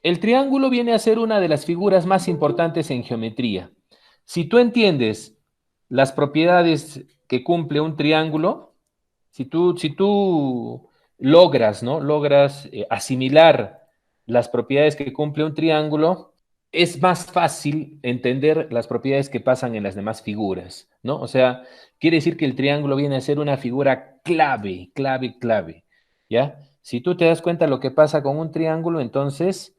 El triángulo viene a ser una de las figuras más importantes en geometría. Si tú entiendes las propiedades que cumple un triángulo, si tú logras, ¿no? Logras asimilar las propiedades que cumple un triángulo, es más fácil entender las propiedades que pasan en las demás figuras, ¿no? O sea, quiere decir que el triángulo viene a ser una figura clave, clave, clave, ¿ya? Si tú te das cuenta de lo que pasa con un triángulo, entonces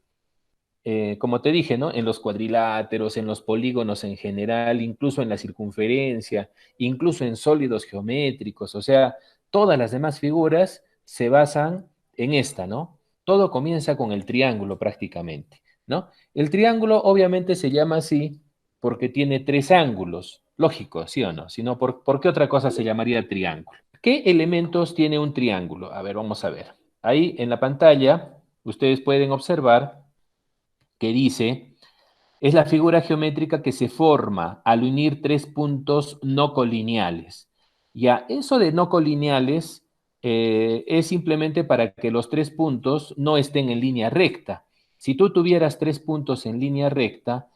como te dije, ¿no? En los cuadriláteros, en los polígonos en general, incluso en la circunferencia, incluso en sólidos geométricos, o sea, todas las demás figuras se basan en esta, ¿no? Todo comienza con el triángulo prácticamente, ¿no? El triángulo obviamente se llama así porque tiene tres ángulos, lógico, ¿sí o no? Si no, ¿por qué otra cosa se llamaría triángulo? ¿Qué elementos tiene un triángulo? A ver, vamos a ver. Ahí en la pantalla, ustedes pueden observar que dice, es la figura geométrica que se forma al unir tres puntos no colineales. Ya, eso de no colineales es simplemente para que los tres puntos no estén en línea recta. Si tú tuvieras tres puntos en línea recta,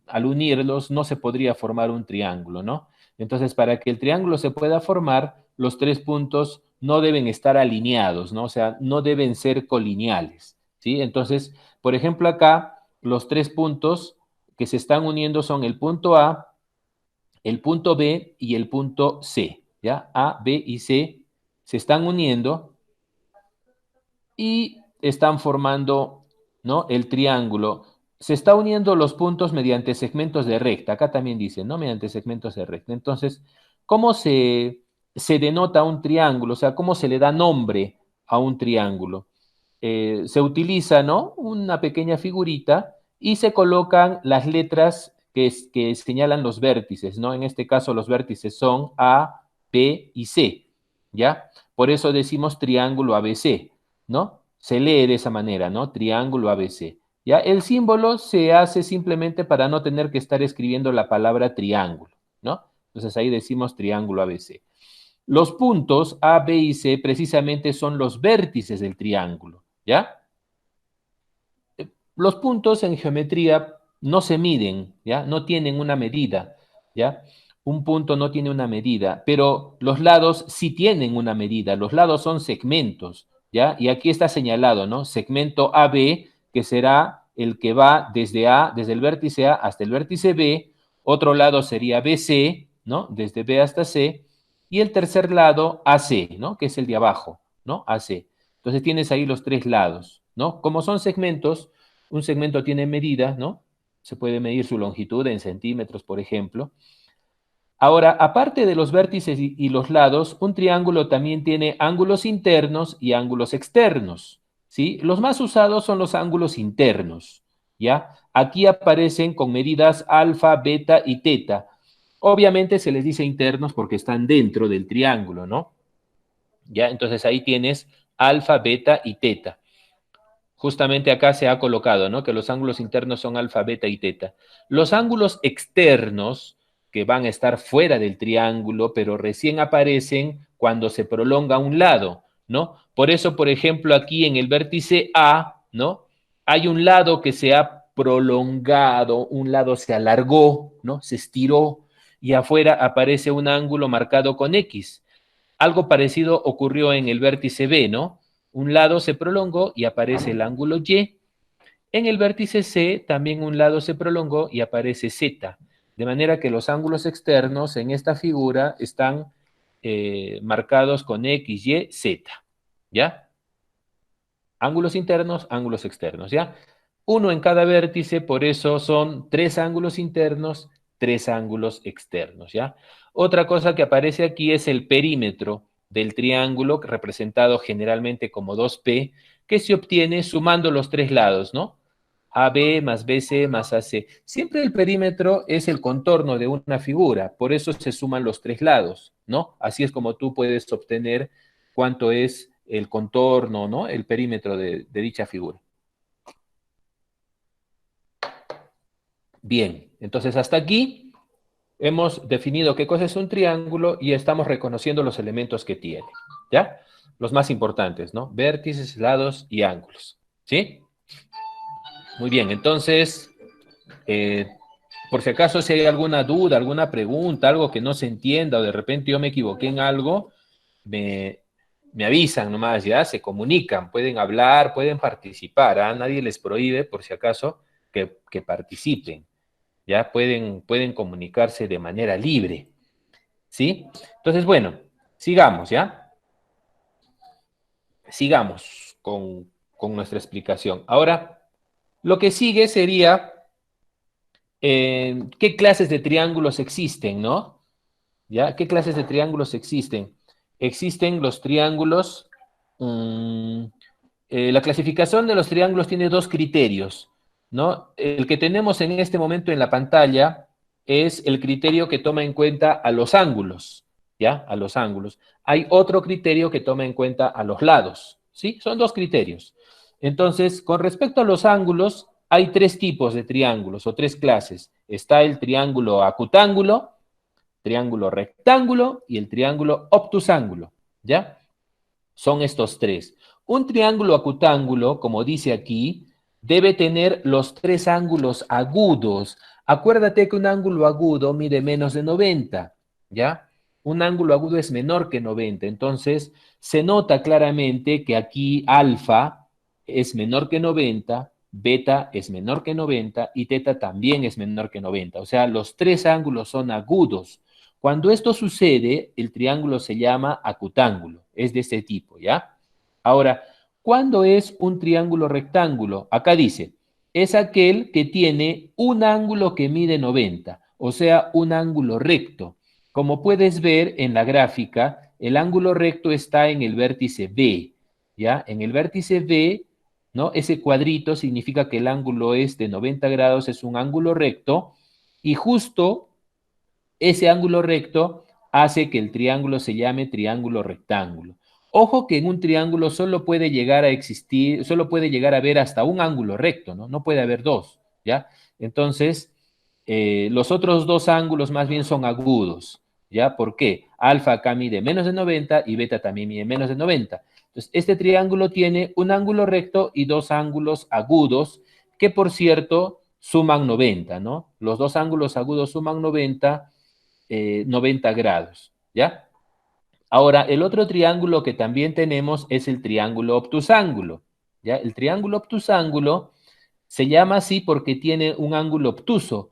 al unirlos no se podría formar un triángulo, ¿no? Entonces, para que el triángulo se pueda formar, los tres puntos no deben estar alineados, ¿no? O sea, no deben ser colineales, ¿sí? Entonces, por ejemplo, acá los tres puntos que se están uniendo son el punto A, el punto B y el punto C, ¿ya? A, B y C se están uniendo y están formando, ¿no? El triángulo. Se está uniendo los puntos mediante segmentos de recta. Acá también dice, ¿no? Mediante segmentos de recta. Entonces, ¿cómo se denota un triángulo? O sea, ¿cómo se le da nombre a un triángulo? Se utiliza, ¿no? Una pequeña figurita y se colocan las letras que señalan los vértices, ¿no? En este caso los vértices son A, B y C, ¿ya? Por eso decimos triángulo ABC, ¿no? Se lee de esa manera, ¿no? Triángulo ABC. ¿Ya? El símbolo se hace simplemente para no tener que estar escribiendo la palabra triángulo, ¿no? Entonces ahí decimos triángulo ABC. Los puntos A, B y C precisamente son los vértices del triángulo, ¿ya? Los puntos en geometría no se miden, ¿ya? No tienen una medida, ¿ya? Un punto no tiene una medida, pero los lados sí tienen una medida. Los lados son segmentos, ¿ya? Y aquí está señalado, ¿no? Segmento AB, que será el que va desde el vértice A hasta el vértice B. Otro lado sería BC, ¿no? Desde B hasta C. Y el tercer lado AC, ¿no? Que es el de abajo, ¿no? AC. Entonces tienes ahí los tres lados, ¿no? Como son segmentos, un segmento tiene medida, ¿no? Se puede medir su longitud en centímetros, por ejemplo. Ahora, aparte de los vértices y los lados, un triángulo también tiene ángulos internos y ángulos externos, ¿sí? Los más usados son los ángulos internos, ¿ya? Aquí aparecen con medidas alfa, beta y teta. Obviamente se les dice internos porque están dentro del triángulo, ¿no? ¿Ya? Entonces ahí tienes alfa, beta y teta. Justamente acá se ha colocado, ¿no? Que los ángulos internos son alfa, beta y teta. Los ángulos externos, que van a estar fuera del triángulo, pero recién aparecen cuando se prolonga un lado, ¿no? Por eso, por ejemplo, aquí en el vértice A, ¿no? Hay un lado que se ha prolongado, un lado se alargó, ¿no? Se estiró y afuera aparece un ángulo marcado con X. Algo parecido ocurrió en el vértice B, ¿no? Un lado se prolongó y aparece el ángulo Y. En el vértice C también un lado se prolongó y aparece Z. De manera que los ángulos externos en esta figura están marcados con X, Y, Z. ¿Ya? Ángulos internos, ángulos externos. ¿Ya? Uno en cada vértice, por eso son tres ángulos internos, tres ángulos externos. ¿Ya? Otra cosa que aparece aquí es el perímetro del triángulo, representado generalmente como 2P, que se obtiene sumando los tres lados, ¿no? AB más BC más AC. Siempre el perímetro es el contorno de una figura, por eso se suman los tres lados, ¿no? Así es como tú puedes obtener cuánto es el contorno, ¿no? El perímetro de dicha figura. Bien, entonces hasta aquí hemos definido qué cosa es un triángulo y estamos reconociendo los elementos que tiene, ¿ya? Los más importantes, ¿no? Vértices, lados y ángulos, ¿sí? Muy bien, entonces, por si acaso si hay alguna duda, alguna pregunta, algo que no se entienda o de repente yo me equivoqué en algo, me, me avisan nomás, ya, se comunican, pueden hablar, pueden participar, ¿ah? Nadie les prohíbe, por si acaso, que participen, ya, pueden comunicarse de manera libre, ¿sí? Entonces, bueno, sigamos, ¿ya? Sigamos con nuestra explicación. Ahora, lo que sigue sería qué clases de triángulos existen, ¿no? ¿Ya? ¿Qué clases de triángulos existen? Existen los triángulos, mm, la clasificación de los triángulos tiene dos criterios, ¿no? El que tenemos en este momento en la pantalla es el criterio que toma en cuenta a los ángulos, ¿ya? A los ángulos. Hay otro criterio que toma en cuenta a los lados, ¿sí? Son dos criterios. Entonces, con respecto a los ángulos, hay tres tipos de triángulos o tres clases. Está el triángulo acutángulo, triángulo rectángulo y el triángulo obtusángulo, ¿ya? Son estos tres. Un triángulo acutángulo, como dice aquí, debe tener los tres ángulos agudos. Acuérdate que un ángulo agudo mide menos de 90, ¿ya? Un ángulo agudo es menor que 90, entonces se nota claramente que aquí alfa es menor que 90, beta es menor que 90 y teta también es menor que 90. O sea, los tres ángulos son agudos. Cuando esto sucede, el triángulo se llama acutángulo, es de este tipo, ¿ya? Ahora, ¿cuándo es un triángulo rectángulo? Acá dice, es aquel que tiene un ángulo que mide 90, o sea, un ángulo recto. Como puedes ver en la gráfica, el ángulo recto está en el vértice B, ¿ya? En el vértice B, ¿no? Ese cuadrito significa que el ángulo es de 90 grados, es un ángulo recto, y justo ese ángulo recto hace que el triángulo se llame triángulo rectángulo. Ojo que en un triángulo solo puede llegar a existir, solo puede llegar a haber hasta un ángulo recto, ¿no? No puede haber dos, ¿ya? Entonces, los otros dos ángulos más bien son agudos, ¿ya? ¿Por qué? Alfa acá mide menos de 90 y beta también mide menos de 90. Entonces, este triángulo tiene un ángulo recto y dos ángulos agudos que, por cierto, suman 90, ¿no? Los dos ángulos agudos suman 90 grados, ¿ya? Ahora, el otro triángulo que también tenemos es el triángulo obtusángulo, ¿ya? El triángulo obtusángulo se llama así porque tiene un ángulo obtuso.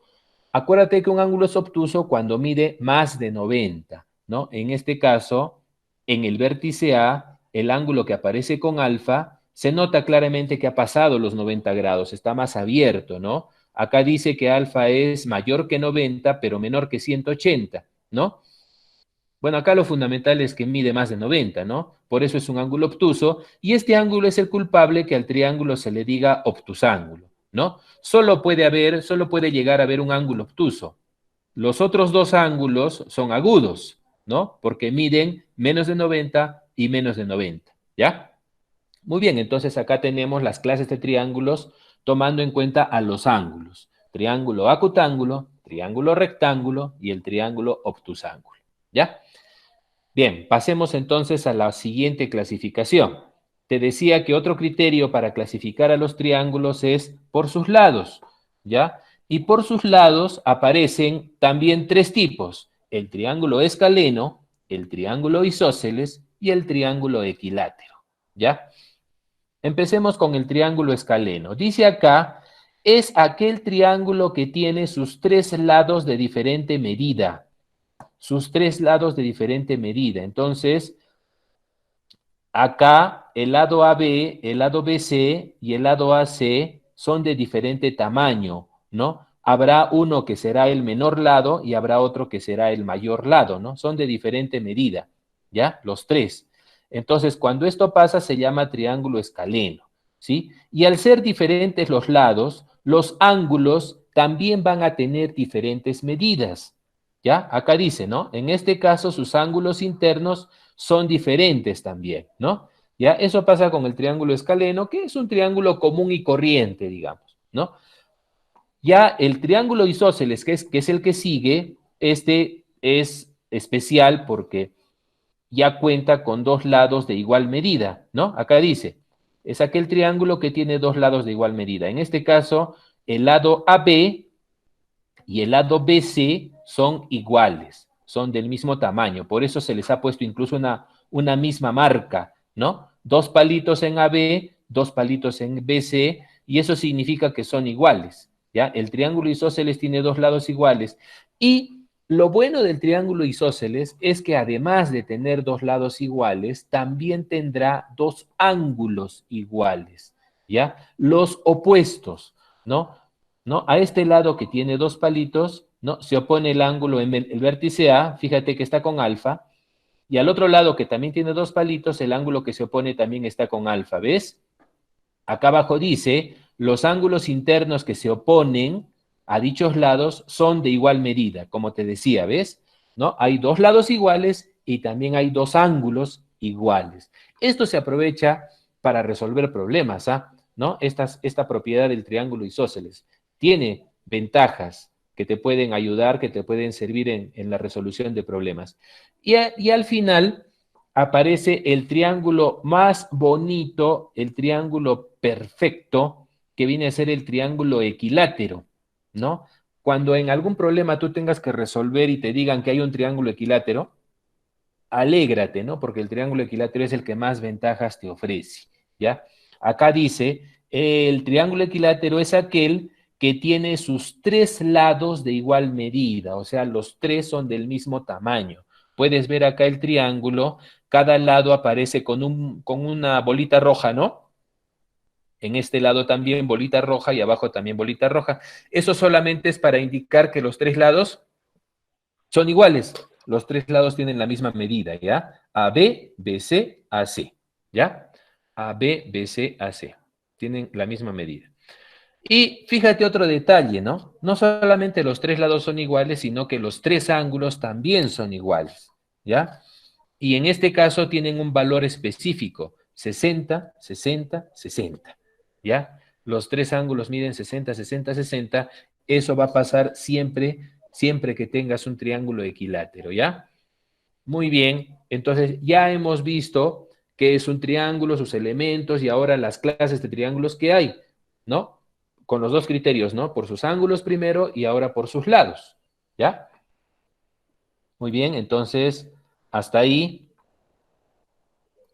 Acuérdate que un ángulo es obtuso cuando mide más de 90, ¿no? En este caso, en el vértice A, el ángulo que aparece con alfa, se nota claramente que ha pasado los 90 grados, está más abierto, ¿no? Acá dice que alfa es mayor que 90, pero menor que 180, ¿no? Bueno, acá lo fundamental es que mide más de 90, ¿no? Por eso es un ángulo obtuso, y este ángulo es el culpable que al triángulo se le diga obtusángulo, ¿no? Solo puede llegar a haber un ángulo obtuso. Los otros dos ángulos son agudos, ¿no? Porque miden menos de 90 y menos de 90, ¿ya? Muy bien, entonces acá tenemos las clases de triángulos tomando en cuenta a los ángulos. Triángulo acutángulo, triángulo rectángulo y el triángulo obtusángulo, ¿ya? Bien, pasemos entonces a la siguiente clasificación. Te decía que otro criterio para clasificar a los triángulos es por sus lados, ¿ya? Y por sus lados aparecen también tres tipos: el triángulo escaleno, el triángulo isósceles y el triángulo equilátero, ¿ya? Empecemos con el triángulo escaleno. Dice acá, es aquel triángulo que tiene sus tres lados de diferente medida, sus tres lados de diferente medida. Entonces, acá el lado AB, el lado BC y el lado AC son de diferente tamaño, ¿no? Habrá uno que será el menor lado y habrá otro que será el mayor lado, ¿no? Son de diferente medida, ¿ya? Los tres. Entonces, cuando esto pasa, se llama triángulo escaleno, ¿sí? Y al ser diferentes los lados, los ángulos también van a tener diferentes medidas, ¿ya? Acá dice, ¿no? En este caso, sus ángulos internos son diferentes también, ¿no? Ya, eso pasa con el triángulo escaleno, que es un triángulo común y corriente, digamos, ¿no? Ya el triángulo isósceles, que es el que sigue, este es especial porque ya cuenta con dos lados de igual medida, ¿no? Acá dice, Es aquel triángulo que tiene dos lados de igual medida. En este caso, el lado AB y el lado BC son iguales, son del mismo tamaño. Por eso se les ha puesto incluso una misma marca, ¿no? Dos palitos en AB, dos palitos en BC, y eso significa que son iguales, ¿ya? El triángulo isósceles tiene dos lados iguales. Y lo bueno del triángulo isósceles es que además de tener dos lados iguales, también tendrá dos ángulos iguales, ¿ya? Los opuestos, ¿no? ¿No? A este lado que tiene dos palitos, ¿no? Se opone el ángulo en el vértice A, fíjate que está con alfa, y al otro lado que también tiene dos palitos, el ángulo que se opone también está con alfa, ¿ves? Acá abajo dice, los ángulos internos que se oponen a dichos lados son de igual medida, como te decía, ¿ves? ¿No? Hay dos lados iguales y también hay dos ángulos iguales. Esto se aprovecha para resolver problemas, ¿ah? ¿No? Esta propiedad del triángulo isósceles tiene ventajas que te pueden ayudar, que te pueden servir en la resolución de problemas. Y al final aparece el triángulo más bonito, el triángulo perfecto, que viene a ser el triángulo equilátero, ¿no? Cuando en algún problema tú tengas que resolver y te digan que hay un triángulo equilátero, alégrate, ¿no? Porque el triángulo equilátero es el que más ventajas te ofrece, ¿ya? Acá dice, el triángulo equilátero es aquel que tiene sus tres lados de igual medida, o sea, los tres son del mismo tamaño. Puedes ver acá el triángulo, cada lado aparece con una bolita roja, ¿no? En este lado también bolita roja y abajo también bolita roja. Eso solamente es para indicar que los tres lados son iguales. Los tres lados tienen la misma medida, ¿ya? AB, BC, AC, ¿ya? AB, BC, AC. Tienen la misma medida. Y fíjate otro detalle, ¿no? No solamente los tres lados son iguales, sino que los tres ángulos también son iguales, ¿ya? Y en este caso tienen un valor específico, 60, 60, 60, ¿ya? Los tres ángulos miden 60, 60, 60. Eso va a pasar siempre que tengas un triángulo equilátero, ¿ya? Muy bien, entonces ya hemos visto qué es un triángulo, sus elementos y ahora las clases de triángulos que hay, ¿no? Con los dos criterios, ¿no? Por sus ángulos primero y ahora por sus lados, ¿ya? Muy bien, entonces hasta ahí,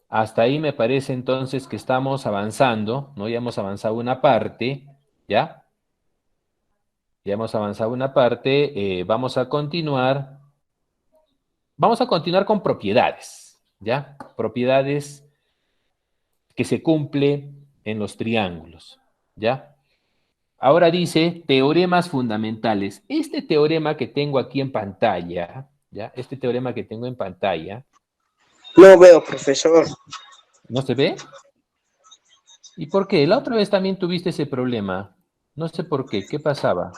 hasta ahí me parece entonces que estamos avanzando, ¿no? Ya hemos avanzado una parte, ¿ya? Ya hemos avanzado una parte, vamos a continuar con propiedades, ¿ya? Propiedades que se cumple en los triángulos, ¿ya? Ahora dice teoremas fundamentales. Este teorema que tengo aquí en pantalla, ¿ya? Este teorema que tengo en pantalla, No veo, profesor. ¿no se ve? ¿Y por qué? La otra vez también tuviste ese problema. No sé por qué. ¿Qué pasaba?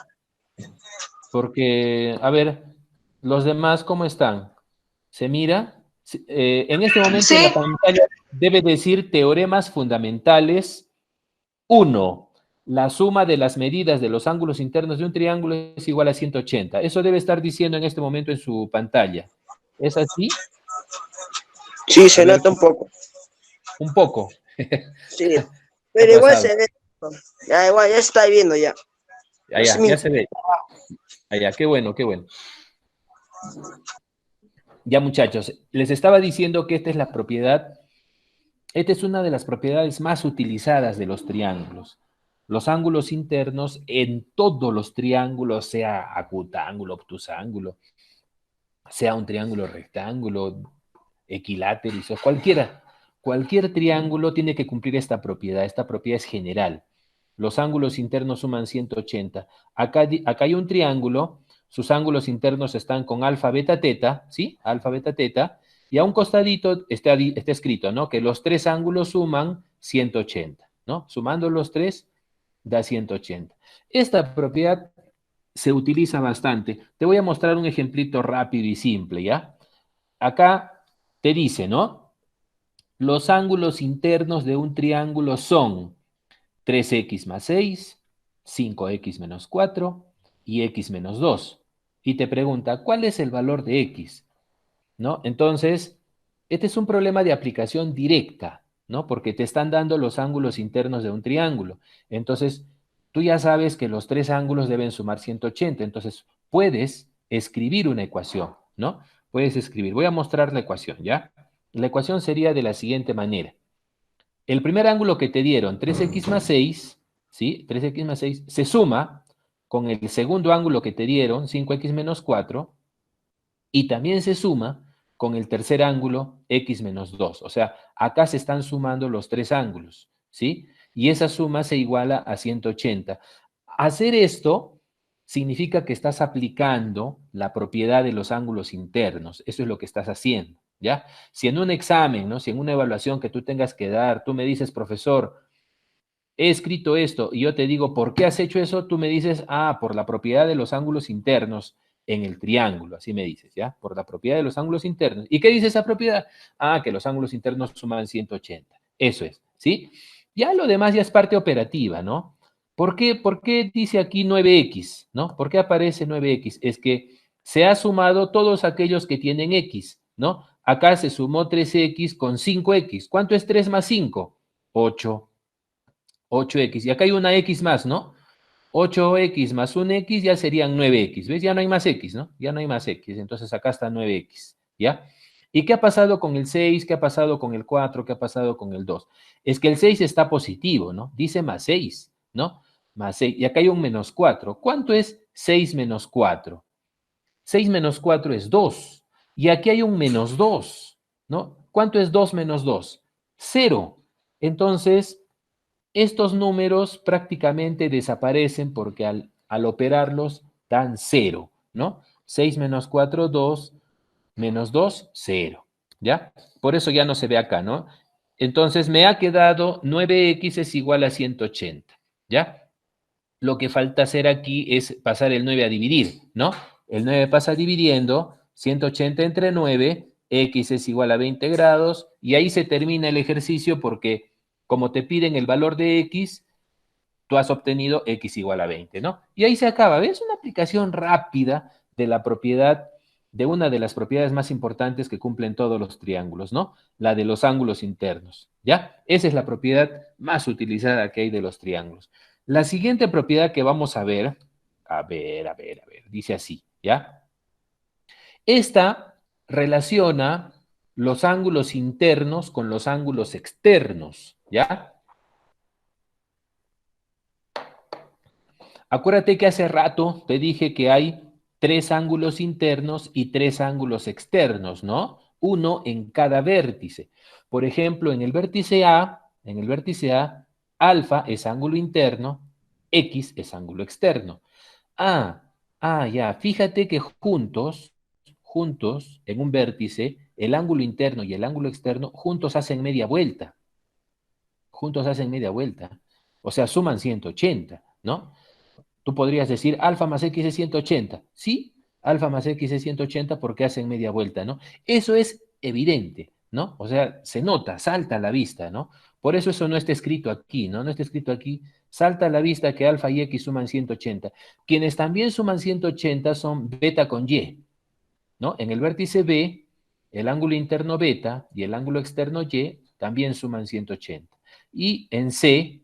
Porque, a ver, los demás, ¿cómo están? ¿Se mira? En este momento en la Sí. pantalla debe decir teoremas fundamentales. Uno, la suma de las medidas de los ángulos internos de un triángulo es igual a 180. Eso debe estar diciendo en este momento en su pantalla. ¿Es así? Sí, A se ver, nota un poco. un poco. Sí, ¿Qué ha pero igual pasado? se ve. Ya, igual, ya está viendo ya. Es Ya mi... se ve. Allá, qué bueno, qué bueno. Ya, muchachos, les estaba diciendo que esta es una de las propiedades más utilizadas de los triángulos. Los ángulos internos en todos los triángulos, sea acutángulo, obtusángulo, sea un triángulo rectángulo, equilátero, cualquier triángulo tiene que cumplir esta propiedad. Esta propiedad es general. Los ángulos internos suman 180. Acá hay un triángulo, sus ángulos internos están con alfa, beta, teta, ¿sí? Alfa, beta, teta, y a un costadito está escrito, ¿no? Que los tres ángulos suman 180, ¿no? Sumando los tres da 180. Esta propiedad se utiliza bastante. Te voy a mostrar un ejemplito rápido y simple, ¿ya? Acá te dice, ¿no? Los ángulos internos de un triángulo son 3x más 6, 5x menos 4 y x menos 2. Y te pregunta, ¿cuál es el valor de x? ¿No? Entonces, este es un problema de aplicación directa, ¿no? Porque te están dando los ángulos internos de un triángulo. Entonces, tú ya sabes que los tres ángulos deben sumar 180. Entonces, puedes escribir una ecuación, ¿no? Puedes escribir. Voy a mostrar la ecuación, ¿ya? La ecuación sería de la siguiente manera. El primer ángulo que te dieron, 3x más 6, ¿sí? 3x más 6, se suma con el segundo ángulo que te dieron, 5x menos 4, y también se suma con el tercer ángulo, x menos 2. O sea, acá se están sumando los tres ángulos, ¿sí? Y esa suma se iguala a 180. Hacer esto significa que estás aplicando la propiedad de los ángulos internos. Eso es lo que estás haciendo, ¿ya? Si en un examen, ¿no? Si en una evaluación que tú tengas que dar, tú me dices, profesor, he escrito esto y yo te digo, ¿por qué has hecho eso? Tú me dices, ah, por la propiedad de los ángulos internos en el triángulo, así me dices, ¿ya? Por la propiedad de los ángulos internos. ¿Y qué dice esa propiedad? Ah, que los ángulos internos suman 180. Eso es, ¿sí? Ya lo demás ya es parte operativa, ¿no? Por qué dice aquí 9x, ¿no? ¿Por qué aparece 9x? Es que se ha sumado todos aquellos que tienen x, ¿no? Acá se sumó 3x con 5x. ¿Cuánto es 3 más 5? 8. 8x. Y acá hay una x más, ¿no? 8x más un x ya serían 9x. ¿Ves? Ya no hay más x, ¿no? Ya no hay más x. Entonces acá está 9x, ¿ya? ¿Y qué ha pasado con el 6? ¿Qué ha pasado con el 4? ¿Qué ha pasado con el 2? Es que el 6 está positivo, ¿no? Dice más 6, ¿no? Más 6. Y acá hay un menos 4. ¿Cuánto es 6 menos 4? 6 menos 4 es 2. Y aquí hay un menos 2, ¿no? ¿Cuánto es 2 menos 2? 0. Entonces, estos números prácticamente desaparecen porque al operarlos dan 0, ¿no? 6 menos 4, 2, menos 2, 0, ¿ya? Por eso ya no se ve acá, ¿no? Entonces me ha quedado 9x es igual a 180, ¿ya? Lo que falta hacer aquí es pasar el 9 a dividir, ¿no? El 9 pasa dividiendo, 180 entre 9, x es igual a 20 grados, y ahí se termina el ejercicio porque como te piden el valor de x, tú has obtenido x igual a 20, ¿no? Y ahí se acaba, ¿ves? Una aplicación rápida de la propiedad, de una de las propiedades más importantes que cumplen todos los triángulos, ¿no? La de los ángulos internos, ¿ya? Esa es la propiedad más utilizada que hay de los triángulos. La siguiente propiedad que vamos a ver, dice así, ¿ya? Esta relaciona los ángulos internos con los ángulos externos, ¿ya? Acuérdate que hace rato te dije que hay tres ángulos internos y tres ángulos externos, ¿no? Uno en cada vértice. Por ejemplo, en el vértice A, alfa es ángulo interno, X es ángulo externo. Ah, ya, fíjate que juntos, en un vértice, el ángulo interno y el ángulo externo juntos hacen media vuelta. Juntos hacen media vuelta. O sea, suman 180, ¿no? Tú podrías decir alfa más x es 180. Sí, alfa más x es 180 porque hacen media vuelta, ¿no? Eso es evidente, ¿no? O sea, se nota, salta a la vista, ¿no? Por eso eso no está escrito aquí, ¿no? No está escrito aquí. Salta a la vista que alfa y x suman 180. Quienes también suman 180 son beta con y, ¿no? En el vértice B, el ángulo interno beta y el ángulo externo y también suman 180. Y en C,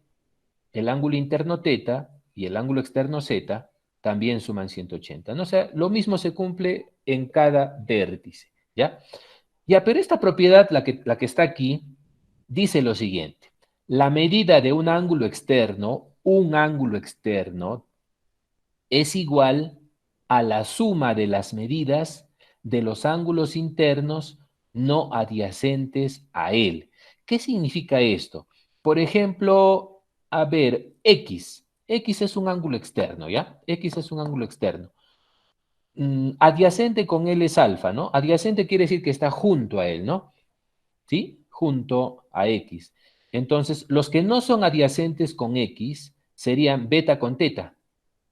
el ángulo interno teta y el ángulo externo z también suman 180, ¿no? O sea, lo mismo se cumple en cada vértice, ¿ya? Ya, pero esta propiedad, la que está aquí, dice lo siguiente. La medida de un ángulo externo, es igual a la suma de las medidas de los ángulos internos no adyacentes a él. ¿Qué significa esto? Por ejemplo, a ver, X es un ángulo externo, ¿ya? X es un ángulo externo. Adyacente con él es alfa, ¿no? Adyacente quiere decir que está junto a él, ¿no? ¿Sí? Junto a X. Entonces, los que no son adyacentes con X serían beta con teta,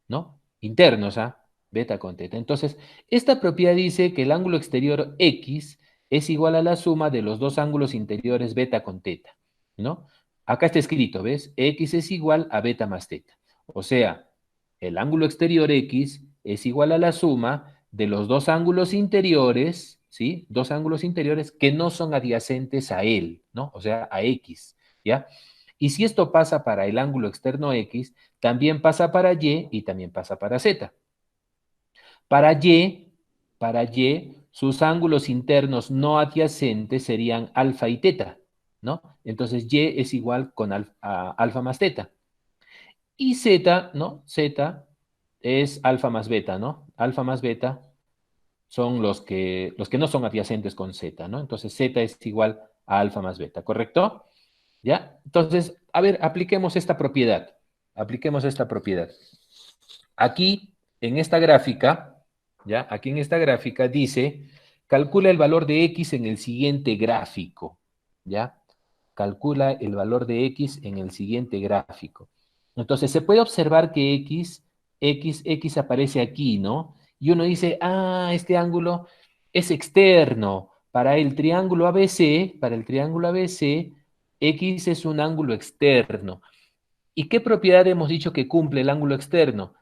¿no? Internos, ¿ah? Beta con teta. Entonces, esta propiedad dice que el ángulo exterior X es igual a la suma de los dos ángulos interiores beta con teta, ¿no? Acá está escrito, ¿ves? X es igual a beta más teta. O sea, el ángulo exterior X es igual a la suma de los dos ángulos interiores, ¿sí? Dos ángulos interiores que no son adyacentes a él, ¿no? O sea, a X, ¿ya? Y si esto pasa para el ángulo externo X, también pasa para Y también pasa para Z. Para Y, sus ángulos internos no adyacentes serían alfa y teta, ¿no? Entonces Y es igual con a alfa más teta. Y Z, ¿no? Z es alfa más beta, ¿no? Alfa más beta son los que no son adyacentes con Z, ¿no? Entonces Z es igual a alfa más beta, ¿correcto? ¿Ya? Entonces, a ver, apliquemos esta propiedad. Apliquemos esta propiedad. Aquí, en esta gráfica, ¿ya? Aquí en esta gráfica dice, calcula el valor de X en el siguiente gráfico, ¿ya? Calcula el valor de X en el siguiente gráfico. Entonces, se puede observar que X aparece aquí, ¿no? Y uno dice, ah, este ángulo es externo. Para el triángulo ABC, X es un ángulo externo. ¿Y qué propiedad hemos dicho que cumple el ángulo externo?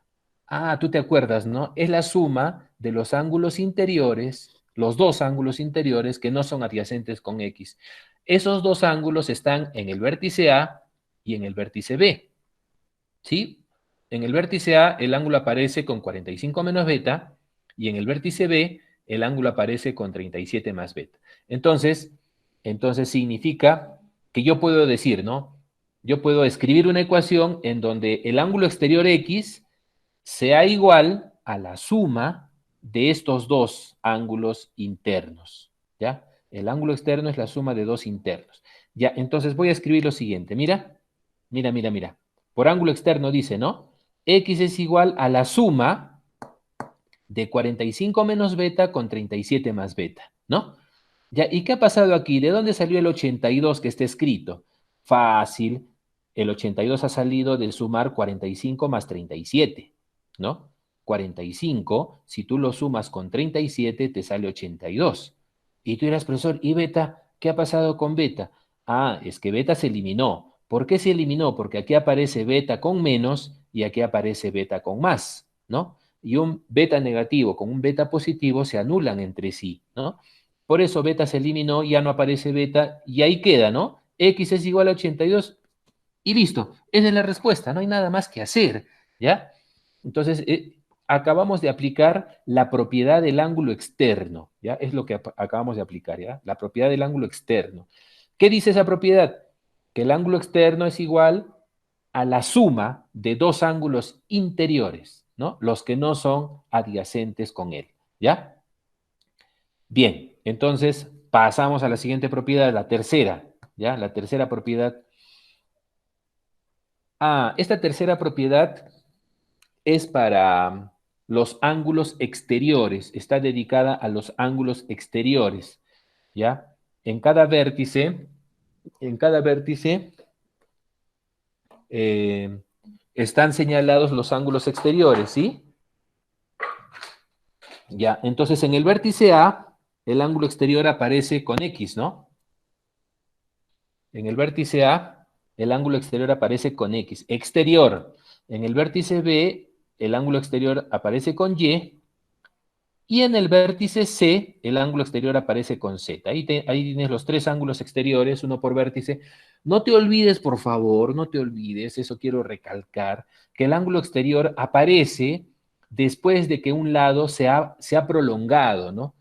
Ah, tú te acuerdas, ¿no? Es la suma de los ángulos interiores, los dos ángulos interiores que no son adyacentes con X. Esos dos ángulos están en el vértice A y en el vértice B, ¿sí? En el vértice A el ángulo aparece con 45 menos beta y en el vértice B el ángulo aparece con 37 más beta. Entonces significa que yo puedo decir, ¿no? Yo puedo escribir una ecuación en donde el ángulo exterior X sea igual a la suma de estos dos ángulos internos, ¿ya? El ángulo externo es la suma de dos internos. Ya, entonces voy a escribir lo siguiente. Mira. Por ángulo externo dice, ¿no? X es igual a la suma de 45 menos beta con 37 más beta, ¿no? Ya, ¿y qué ha pasado aquí? ¿De dónde salió el 82 que está escrito? Fácil, el 82 ha salido de sumar 45 más 37, ¿no? 45, si tú lo sumas con 37, te sale 82. Y tú dirás, profesor, ¿y beta? ¿Qué ha pasado con beta? Ah, es que beta se eliminó. ¿Por qué se eliminó? Porque aquí aparece beta con menos y aquí aparece beta con más, ¿no? Y un beta negativo con un beta positivo se anulan entre sí, ¿no? Por eso beta se eliminó, ya no aparece beta y ahí queda, ¿no? X es igual a 82 y listo. Esa es la respuesta, no hay nada más que hacer, ¿ya? Entonces, acabamos de aplicar la propiedad del ángulo externo, ¿ya? Es lo que acabamos de aplicar, ¿ya? La propiedad del ángulo externo. ¿Qué dice esa propiedad? Que el ángulo externo es igual a la suma de dos ángulos interiores, ¿no? Los que no son adyacentes con él, ¿ya? Bien, entonces pasamos a la siguiente propiedad, la tercera, ¿ya? La tercera propiedad. Ah, esta tercera propiedad es para los ángulos exteriores, está dedicada a los ángulos exteriores, ¿ya? En cada vértice, en cada vértice eh, están señalados los ángulos exteriores, ¿sí? Ya, entonces en el vértice A, el ángulo exterior aparece con X, ¿no? En el vértice A, el ángulo exterior aparece con X. Exterior. En el vértice B, el ángulo exterior aparece con Y. Y en el vértice C, el ángulo exterior aparece con Z. Ahí tienes los tres ángulos exteriores, uno por vértice. No te olvides, por favor, no te olvides, eso quiero recalcar, que el ángulo exterior aparece después de que un lado se ha prolongado, ¿no?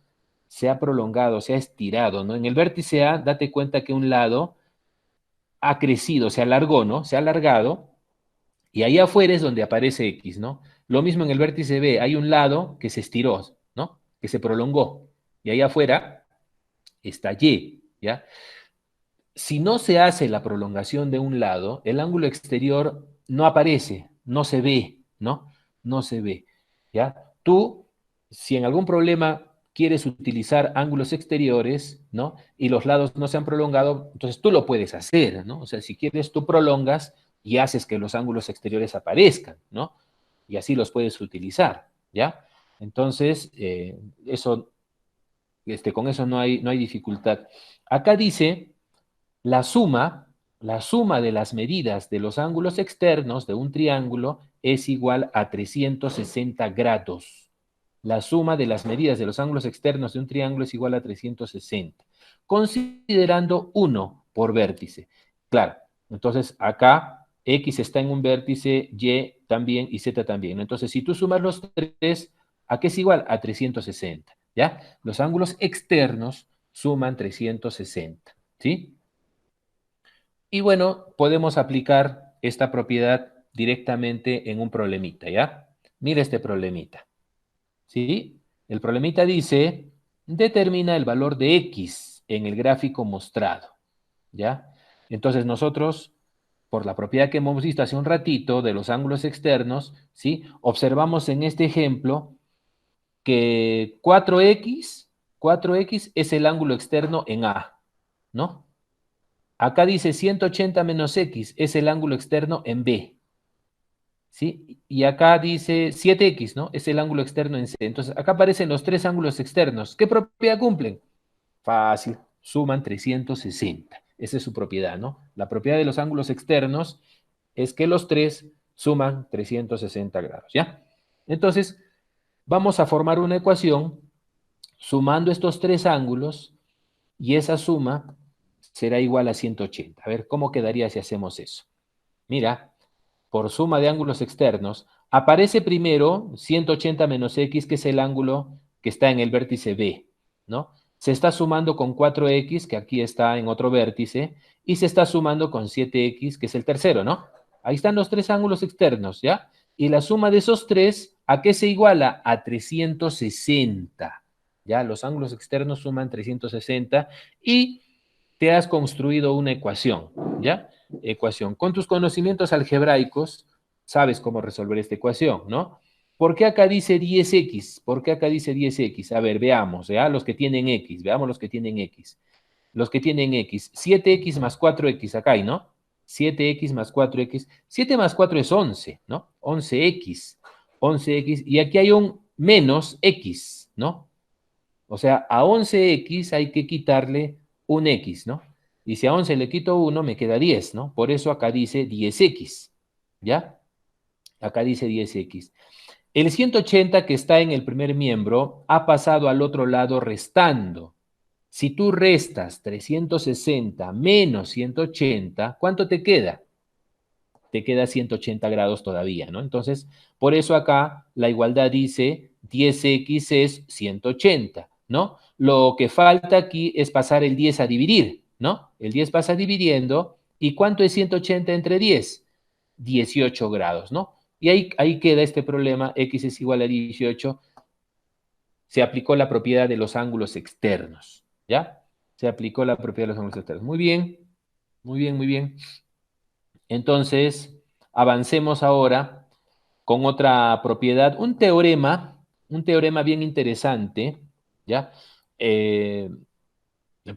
Se ha prolongado, se ha estirado, ¿no? En el vértice A, date cuenta que un lado ha crecido, se alargó, ¿no? Se ha alargado y ahí afuera es donde aparece X, ¿no? Lo mismo en el vértice B, hay un lado que se estiró, ¿no? Que se prolongó y ahí afuera está Y, ¿ya? Si no se hace la prolongación de un lado, el ángulo exterior no aparece, no se ve, ¿no? No se ve, ¿ya? Tú, si en algún problema quieres utilizar ángulos exteriores, ¿no? Y los lados no se han prolongado, entonces tú lo puedes hacer, ¿no? O sea, si quieres, tú prolongas y haces que los ángulos exteriores aparezcan, ¿no? Y así los puedes utilizar, ¿ya? Entonces, con eso no hay dificultad. Acá dice la suma de las medidas de los ángulos externos de un triángulo es igual a 360 grados. La suma de las medidas de los ángulos externos de un triángulo es igual a 360, considerando 1 por vértice. Claro, entonces acá X está en un vértice, Y también y Z también. Entonces, si tú sumas los tres, ¿a qué es igual? A 360, ¿ya? Los ángulos externos suman 360, ¿sí? Y bueno, podemos aplicar esta propiedad directamente en un problemita, ¿ya? Mira este problemita, ¿sí? El problemita dice, determina el valor de X en el gráfico mostrado, ¿ya? Entonces nosotros, por la propiedad que hemos visto hace un ratito de los ángulos externos, ¿sí? Observamos en este ejemplo que 4X es el ángulo externo en A, ¿no? Acá dice 180 menos X es el ángulo externo en B, ¿sí? Y acá dice 7X, ¿no? Es el ángulo externo en C. Entonces, acá aparecen los tres ángulos externos. ¿Qué propiedad cumplen? Fácil, suman 360. Esa es su propiedad, ¿no? La propiedad de los ángulos externos es que los tres suman 360 grados, ¿ya? Entonces, vamos a formar una ecuación sumando estos tres ángulos y esa suma será igual a 180. A ver, ¿cómo quedaría si hacemos eso? Mira, por suma de ángulos externos, aparece primero 180 menos X, que es el ángulo que está en el vértice B, ¿no? Se está sumando con 4X, que aquí está en otro vértice, y se está sumando con 7X, que es el tercero, ¿no? Ahí están los tres ángulos externos, ¿ya? Y la suma de esos tres, ¿a qué se iguala? A 360, ¿ya? Los ángulos externos suman 360 y te has construido una ecuación, ¿ya? Ecuación. Con tus conocimientos algebraicos, sabes cómo resolver esta ecuación, ¿no? ¿Por qué acá dice 10X? ¿Por qué acá dice 10X? A ver, veamos, ¿ya? Los que tienen X, veamos los que tienen X. Los que tienen X, 7X más 4X, acá hay, ¿no? 7X más 4X, 7 más 4 es 11, ¿no? 11X, 11X, y aquí hay un menos X, ¿no? O sea, a 11X hay que quitarle un X, ¿no? Y si a 11 le quito 1, me queda 10, ¿no? Por eso acá dice 10X, ¿ya? Acá dice 10X. El 180 que está en el primer miembro ha pasado al otro lado restando. Si tú restas 360 menos 180, ¿cuánto te queda? Te queda 180 grados todavía, ¿no? Entonces, por eso acá la igualdad dice 10x es 180, ¿no? Lo que falta aquí es pasar el 10 a dividir, ¿no? El 10 pasa dividiendo, ¿y cuánto es 180 entre 10? 18 grados, ¿no? Y ahí queda este problema, x es igual a 18, se aplicó la propiedad de los ángulos externos, ¿ya? Se aplicó la propiedad de los ángulos externos. Muy bien, muy bien, muy bien. Entonces, avancemos ahora con otra propiedad, un teorema bien interesante, ¿ya? Eh,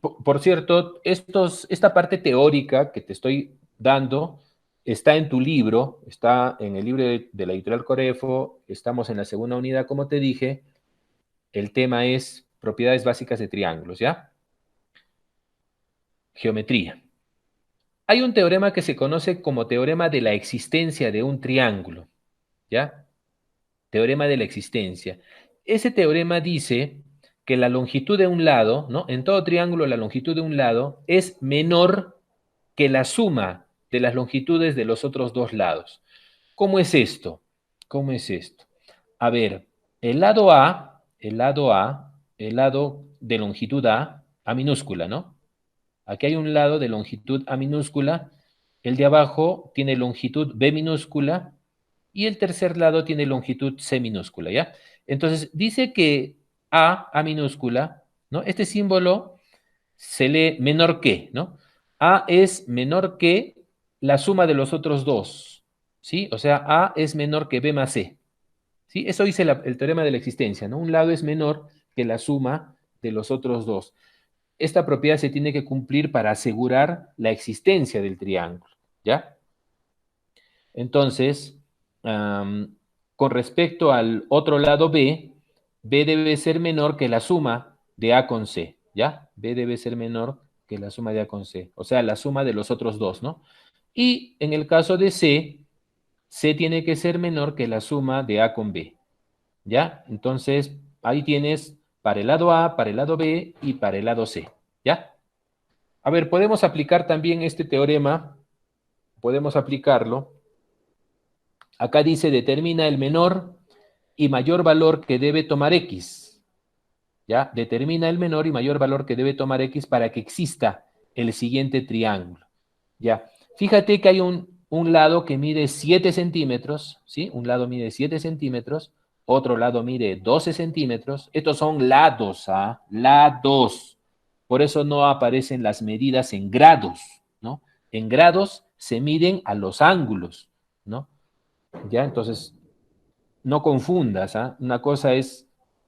por cierto, esta parte teórica que te estoy dando está en tu libro, está en el libro de la editorial Corefo, estamos en la segunda unidad, como te dije, el tema es propiedades básicas de triángulos, ¿ya? Geometría. Hay un teorema que se conoce como teorema de la existencia de un triángulo, ¿ya? Teorema de la existencia. Ese teorema dice que la longitud de un lado, ¿no? En todo triángulo la longitud de un lado es menor que la suma de las longitudes de los otros dos lados. ¿Cómo es esto? ¿Cómo es esto? A ver, el lado de longitud A minúscula, ¿no? Aquí hay un lado de longitud A minúscula, el de abajo tiene longitud B minúscula y el tercer lado tiene longitud C minúscula, ¿ya? Entonces, dice que A minúscula, ¿no? Este símbolo se lee menor que, ¿no? A es menor que la suma de los otros dos, ¿sí? O sea, A es menor que B más C, ¿sí? Eso dice el teorema de la existencia, ¿no? Un lado es menor que la suma de los otros dos. Esta propiedad se tiene que cumplir para asegurar la existencia del triángulo, ¿ya? Entonces, con respecto al otro lado B, B debe ser menor que la suma de A con C, ¿ya? B debe ser menor que la suma de A con C, o sea, la suma de los otros dos, ¿no? Y en el caso de C, C tiene que ser menor que la suma de A con B. ¿ya? Entonces, ahí tienes para el lado A, para el lado B y para el lado C, ¿ya? A ver, podemos aplicar también este teorema, podemos aplicarlo. Acá dice, determina el menor y mayor valor que debe tomar X, ¿ya? Determina el menor y mayor valor que debe tomar X para que exista el siguiente triángulo, ¿ya? Fíjate que hay un lado que mide 7 centímetros, ¿sí? Un lado mide 7 centímetros, otro lado mide 12 centímetros. Estos son lados, ¿ah? Lados. Por eso no aparecen las medidas en grados, ¿no? En grados se miden a los ángulos, ¿no? ¿Ya? Entonces, no confundas, ¿ah? Una cosa es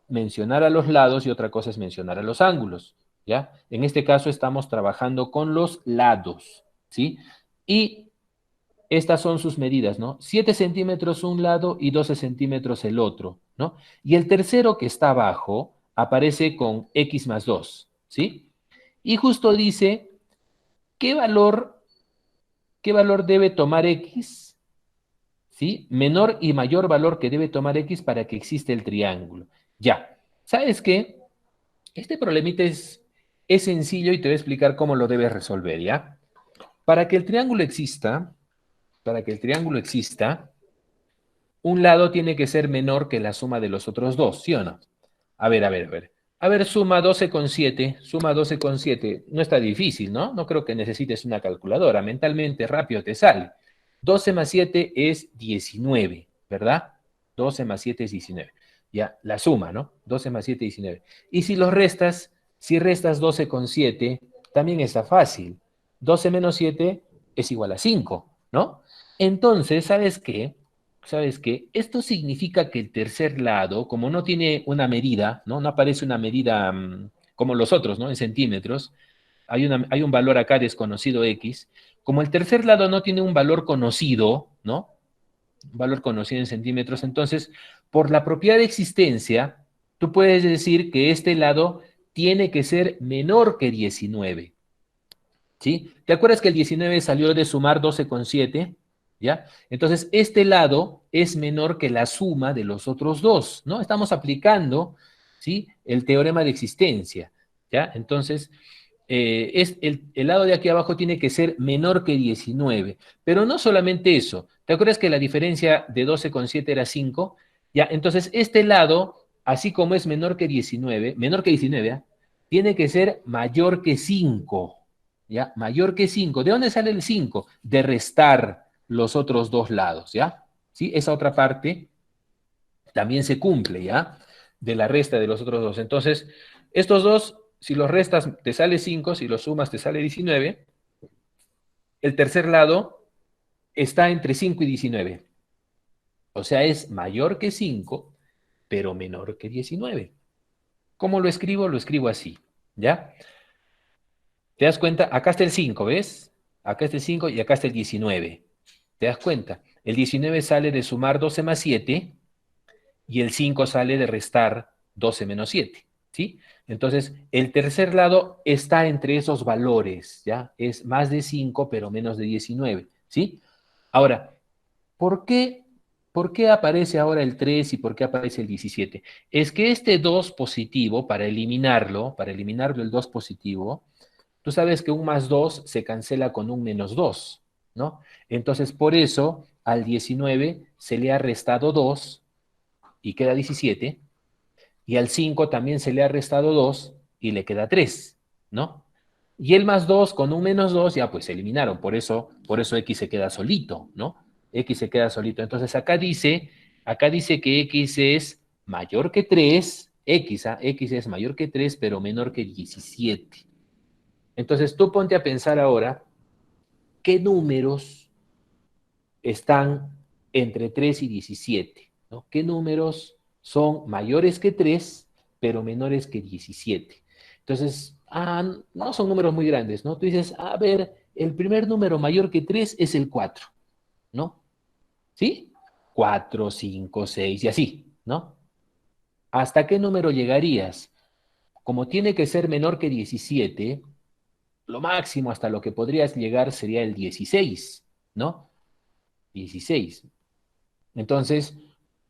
mencionar a los lados y otra cosa es mencionar a los ángulos, ¿ya? En este caso estamos trabajando con los lados, ¿sí? Y estas son sus medidas, ¿no? 7 centímetros un lado y 12 centímetros el otro, ¿no? Y el tercero que está abajo aparece con x más 2, ¿sí? Y justo dice, ¿qué valor, qué valor debe tomar x? ¿Sí? Menor y mayor valor que debe tomar X para que exista el triángulo. Ya, ¿sabes qué? Este problemita es sencillo y te voy a explicar cómo lo debes resolver, ¿ya? Para que el triángulo exista, para que el triángulo exista, un lado tiene que ser menor que la suma de los otros dos, ¿sí o no? A ver, a ver, a ver. A ver, suma 12 con 7, suma 12 con 7. No está difícil, ¿no? No creo que necesites una calculadora. Mentalmente, rápido te sale. 12 más 7 es 19, ¿verdad? 12 más 7 es 19. Ya, la suma, ¿no? 12 más 7 es 19. Y si los restas, si restas 12 con 7, también está fácil. 12 menos 7 es igual a 5, ¿no? Entonces, ¿sabes qué? ¿Sabes qué? Esto significa que el tercer lado, como no tiene una medida, ¿no? No aparece una medida como los otros, ¿no? En centímetros, hay un valor acá desconocido X. Como el tercer lado no tiene un valor conocido, ¿no? Un valor conocido en centímetros, entonces, por la propiedad de existencia, tú puedes decir que este lado tiene que ser menor que 19. ¿Sí? ¿Te acuerdas que el 19 salió de sumar 12,7? ¿Ya? Entonces, este lado es menor que la suma de los otros dos, ¿no? Estamos aplicando, ¿sí? El teorema de existencia, ¿ya? Entonces, el lado de aquí abajo tiene que ser menor que 19, pero no solamente eso. ¿Te acuerdas que la diferencia de 12,7 era 5? ¿Ya? Entonces, este lado, así como es menor que 19, ¿ah? Tiene que ser mayor que 5. ¿Ya? Mayor que 5. ¿De dónde sale el 5? De restar los otros dos lados, ¿ya? ¿Sí? Esa otra parte también se cumple, ¿ya? De la resta de los otros dos. Entonces, estos dos, si los restas, te sale 5, si los sumas, te sale 19. El tercer lado está entre 5 y 19. O sea, es mayor que 5, pero menor que 19. ¿Cómo lo escribo? Lo escribo así, ¿ya? ¿Te das cuenta? Acá está el 5, ¿ves? Acá está el 5 y acá está el 19. ¿Te das cuenta? El 19 sale de sumar 12 más 7 y el 5 sale de restar 12 menos 7, ¿sí? Entonces, el tercer lado está entre esos valores, ¿ya? Es más de 5, pero menos de 19, ¿sí? Ahora, ¿por qué, ¿por qué aparece ahora el 3 y por qué aparece el 17? Es que este 2 positivo, para eliminarlo el 2 positivo, tú sabes que un más 2 se cancela con un menos 2, ¿no? Entonces, por eso al 19 se le ha restado 2 y queda 17, y al 5 también se le ha restado 2 y le queda 3, ¿no? Y el más 2 con un menos 2 ya pues se eliminaron, por eso X se queda solito, ¿no? X se queda solito. Entonces acá dice que X es mayor que 3, X, ¿ah? X es mayor que 3, pero menor que 17. Entonces tú ponte a pensar ahora, ¿qué números están entre 3 y 17? ¿No? ¿Qué números son mayores que 3, pero menores que 17? Entonces, no son números muy grandes, ¿no? Tú dices, a ver, el primer número mayor que 3 es el 4, ¿no? ¿Sí? 4, 5, 6 y así, ¿no? ¿Hasta qué número llegarías? Como tiene que ser menor que 17, lo máximo hasta lo que podrías llegar sería el 16, ¿no? 16. Entonces,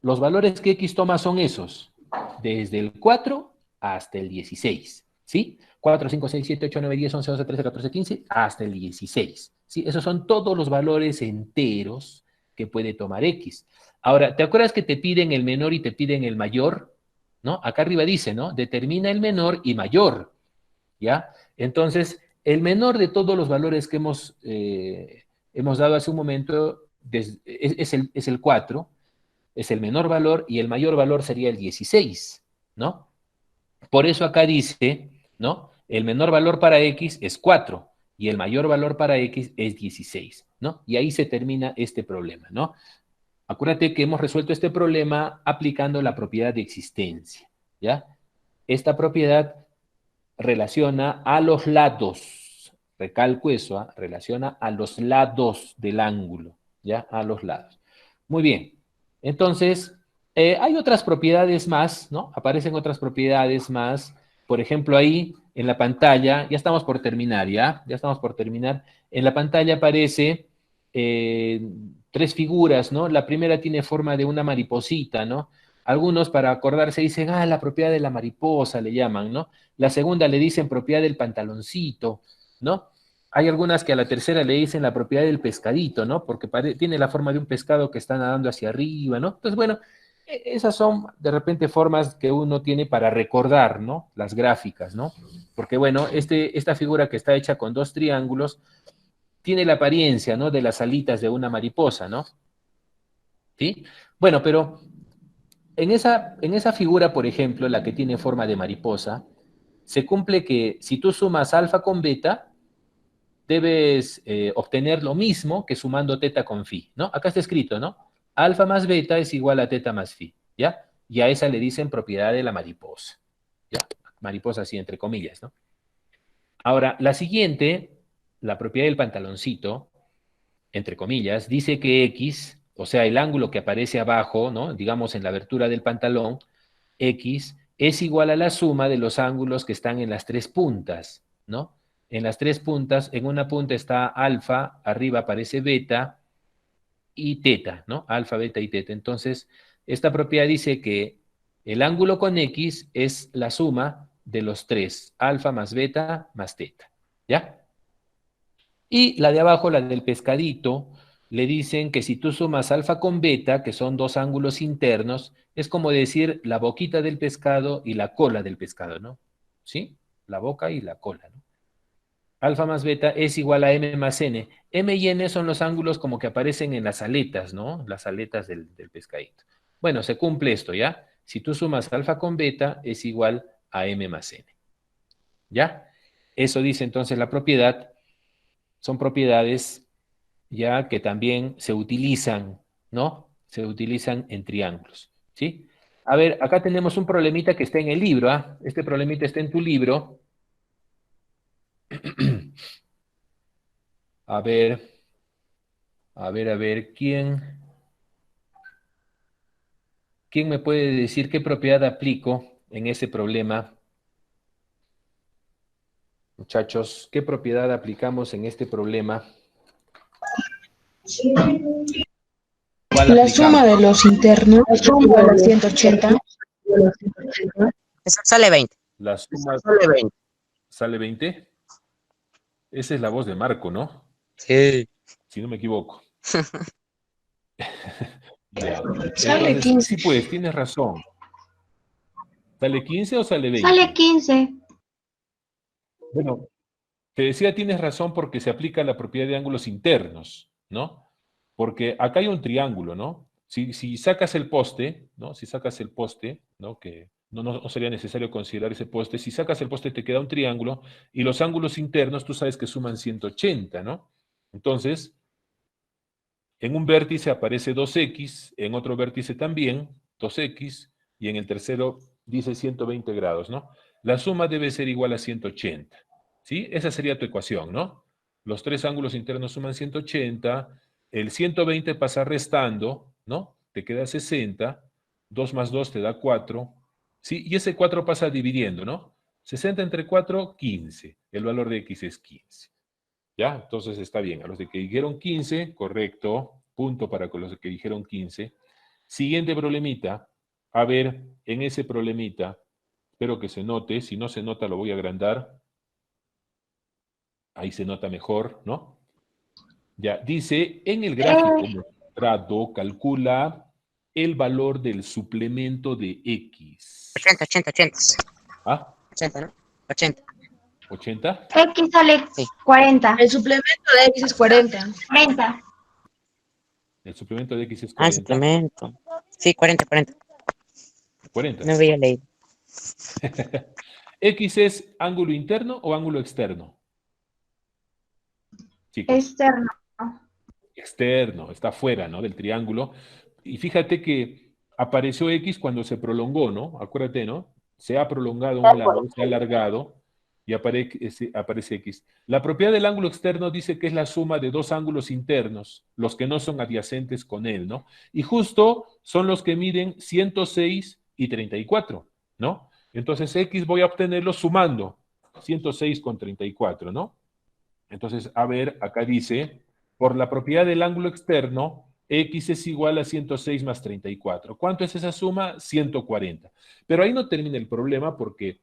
los valores que X toma son esos, desde el 4 hasta el 16, ¿sí? 4, 5, 6, 7, 8, 9, 10, 11, 12, 13, 14, 15, hasta el 16, ¿sí? Esos son todos los valores enteros que puede tomar X. Ahora, ¿te acuerdas que te piden el menor y te piden el mayor? ¿No? Acá arriba dice, ¿no? Determina el menor y mayor, ¿ya? Entonces, el menor de todos los valores que hemos dado hace un momento es el 4, es el menor valor y el mayor valor sería el 16, ¿no? Por eso acá dice, ¿no? El menor valor para X es 4 y el mayor valor para X es 16, ¿no? Y ahí se termina este problema, ¿no? Acuérdate que hemos resuelto este problema aplicando la propiedad de existencia, ¿ya? Esta propiedad relaciona a los lados, recalco eso, ¿eh? Relaciona a los lados del ángulo, ¿ya? A los lados. Muy bien, entonces, hay otras propiedades más, ¿no? Aparecen otras propiedades más, por ejemplo, ahí en la pantalla, ya estamos por terminar, ¿ya? Ya estamos por terminar. En la pantalla aparece tres figuras, ¿no? La primera tiene forma de una mariposita, ¿no? Algunos para acordarse dicen, ah, la propiedad de la mariposa le llaman, ¿no? La segunda le dicen propiedad del pantaloncito, ¿no? Hay algunas que a la tercera le dicen la propiedad del pescadito, ¿no? Porque tiene la forma de un pescado que está nadando hacia arriba, ¿no? Entonces, bueno, esas son de repente formas que uno tiene para recordar, ¿no? Las gráficas, ¿no? Porque, bueno, esta figura que está hecha con dos triángulos tiene la apariencia, ¿no? De las alitas de una mariposa, ¿no? ¿Sí? Bueno, pero en esa figura, por ejemplo, la que tiene forma de mariposa, se cumple que si tú sumas alfa con beta, debes obtener lo mismo que sumando teta con phi, ¿no? Acá está escrito, ¿no? Alfa más beta es igual a teta más phi, ¿ya? Y a esa le dicen propiedad de la mariposa, ¿ya? Mariposa así entre comillas, ¿no? Ahora, la siguiente, la propiedad del pantaloncito, entre comillas, dice que X, o sea, el ángulo que aparece abajo, ¿no? Digamos en la abertura del pantalón, X es igual a la suma de los ángulos que están en las tres puntas, ¿no? En las tres puntas, en una punta está alfa, arriba aparece beta y teta, ¿no? Alfa, beta y teta. Entonces, esta propiedad dice que el ángulo con X es la suma de los tres, alfa más beta más teta, ¿ya? Y la de abajo, la del pescadito, le dicen que si tú sumas alfa con beta, que son dos ángulos internos, es como decir la boquita del pescado y la cola del pescado, ¿no? ¿Sí? La boca y la cola, ¿no? Alfa más beta es igual a m más n. M y n son los ángulos como que aparecen en las aletas, ¿no? Las aletas del pescadito. Bueno, se cumple esto, ¿ya? Si tú sumas alfa con beta, es igual a m más n. ¿Ya? Eso dice entonces la propiedad. Son propiedades ya que también se utilizan, ¿no? Se utilizan en triángulos, ¿sí? A ver, acá tenemos un problemita que está en el libro, ¿ah? Este problemita está en tu libro. A ver, ¿quién me puede decir qué propiedad aplico en ese problema? Muchachos, ¿qué propiedad aplicamos en este problema? ¿Cuál La aplicamos? suma de los internos es igual a 180. Eso sale 20. La suma Sale 20. sale 20. Esa es la voz de Marco, ¿no? Sí. Si no me equivoco. Ya. Sale Entonces, 15. sí, pues, tienes razón. ¿Sale 15 o sale 20? Sale 15. Bueno, te decía, tienes razón porque se aplica la propiedad de ángulos internos, ¿no? Porque acá hay un triángulo, ¿no? Si sacas el poste, ¿no? Si sacas el poste, ¿no? Que no sería necesario considerar ese poste. Si sacas el poste te queda un triángulo y los ángulos internos tú sabes que suman 180, ¿no? Entonces, en un vértice aparece 2x, en otro vértice también 2x, y en el tercero dice 120 grados, ¿no? La suma debe ser igual a 180, ¿sí? Esa sería tu ecuación, ¿no? Los tres ángulos internos suman 180, el 120 pasa restando, ¿no? Te queda 60, 2 más 2 te da 4, ¿sí? Y ese 4 pasa dividiendo, ¿no? 60 entre 4, 15. El valor de x es 15. ¿Ya? Entonces está bien. A los de que dijeron 15, correcto, punto para con los que dijeron 15. Siguiente problemita. A ver, en ese problemita, espero que se note. Si no se nota, lo voy a agrandar. Ahí se nota mejor, ¿no? Ya, dice, en el gráfico mostrado, calcula el valor del suplemento de X. 80. ¿Ah? 80, ¿no? 80. ¿80? X sale Sí. 40. El suplemento de X es 40. 40. El suplemento de X es Ah, el 40. suplemento. Sí, 40. 40. No había leído. ¿X es ángulo interno o ángulo externo? Chicos. Externo. Externo, está fuera, ¿no? Del triángulo. Y fíjate que apareció X cuando se prolongó, ¿no? Acuérdate, ¿no? Se ha prolongado a un lado, se ha alargado y aparece X. La propiedad del ángulo externo dice que es la suma de dos ángulos internos, los que no son adyacentes con él, ¿no? Y justo son los que miden 106 y 34, ¿no? Entonces X voy a obtenerlo sumando 106 con 34, ¿no? Entonces, a ver, acá dice, por la propiedad del ángulo externo, X es igual a 106 más 34. ¿Cuánto es esa suma? 140. Pero ahí no termina el problema porque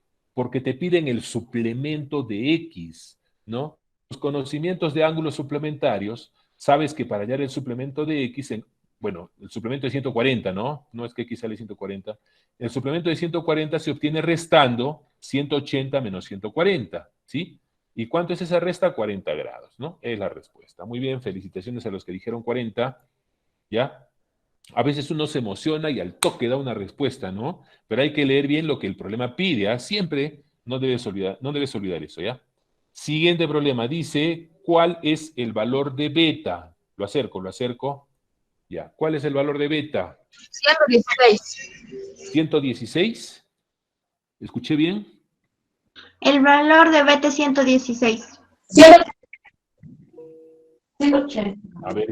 te piden el suplemento de X, ¿no? Los conocimientos de ángulos suplementarios, sabes que para hallar el suplemento de X, bueno, el suplemento de 140, ¿no? No es que X sale 140. El suplemento de 140 se obtiene restando 180 menos 140, ¿sí? ¿Y cuánto es esa resta? 40 grados, ¿no? Es la respuesta. Muy bien, felicitaciones a los que dijeron 40, ¿ya? A veces uno se emociona y al toque da una respuesta, ¿no? Pero hay que leer bien lo que el problema pide, ¿ah? Siempre no debes olvidar eso, ¿ya? Siguiente problema, dice, ¿cuál es el valor de beta? Lo acerco. Ya, ¿cuál es el valor de beta? 116. 116. ¿Escuché bien? El valor de beta es 116. 180. A ver,